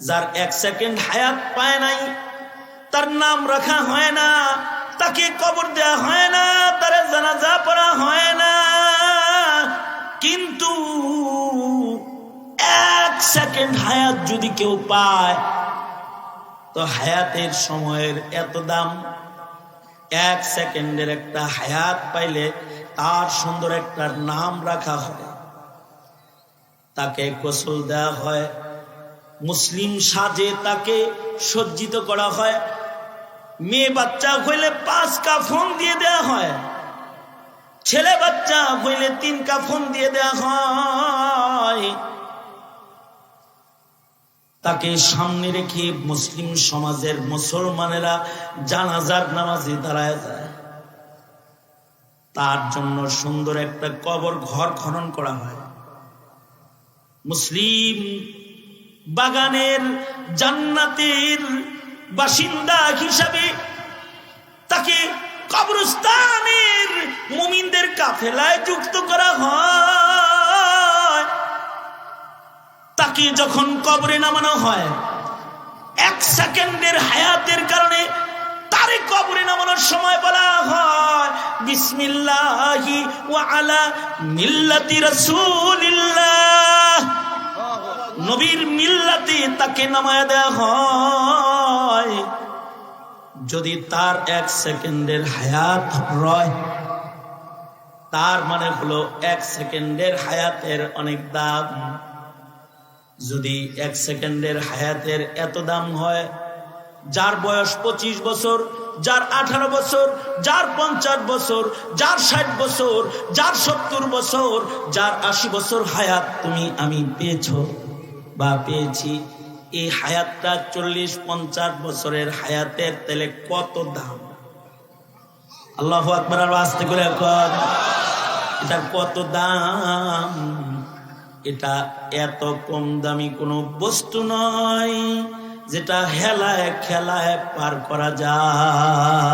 যার 1 সেকেন্ড হায়াত পায় নাই, তার নাম রাখা হয় না, তাকে কবর দেওয়া হয় না, তার জানাজা পড়া হয় না। কিন্তু 1 সেকেন্ড হায়াত যদি কেউ পায়, তো হায়াতের সময়ের এত দাম। 1 সেকেন্ডের একটা হায়াত পাইলে তার সুন্দর একটা নাম রাখা হয়, তাকে গোসল দেওয়া হয়, মুসলিম সাজে তাকে সজ্জিত করা হয়। মেয়ে বাচ্চা হইলে 5 কাফন দিয়ে দেওয়া হয়, ছেলে বাচ্চা হইলে 3 কাফন দিয়ে দেওয়া হয়। তাকে সামনে রেখে মুসলিম সমাজের মুসলমানেরা জানাজার নামাজে দাঁড়ায় যায়। তার জন্য সুন্দর একটা কবর ঘর খনন করা হয়। মুসলিম বাগানের জান্নাতের বাসিন্দা হিসাবে তাকে কবরস্থানের মুমিনদের কাফেলায় যুক্ত করা হয়। তাকে যখন কবরে নামানো হয়, 1 সেকেন্ডের হায়াতের কারণে তারে কবরে নামানোর সময় বলা হয় বিসমিল্লাহি ওয়া আলা মিল্লাতি রাসূলিল্লাহ, নবীর মিল্লাতে তাকে নামায় দেওয়া হয়। যদি তার 1 সেকেন্ডের হায়াত রয়, তার মানে হলো 1 সেকেন্ডের হায়াতের অনেক দাম। যদি 1 সেকেন্ডের হায়াতের এত দাম হয়, যার বয়স 25 বছর, যার 18 বছর, যার 50 বছর, যার 60 বছর, যার 70 বছর, যার 80 বছর হায়াত তুমি আমি পেয়েছো বা পেয়েছি, এই হায়াতটা 40-50 বছরের হায়াতের তেলে কত দাম! আল্লাহু আকবার, আর আস্তে করে কর, এটা কত দাম! এটা এত কম দামি কোনো বস্তু নয় যেটা হেলায় খেলায় পার করা যায়।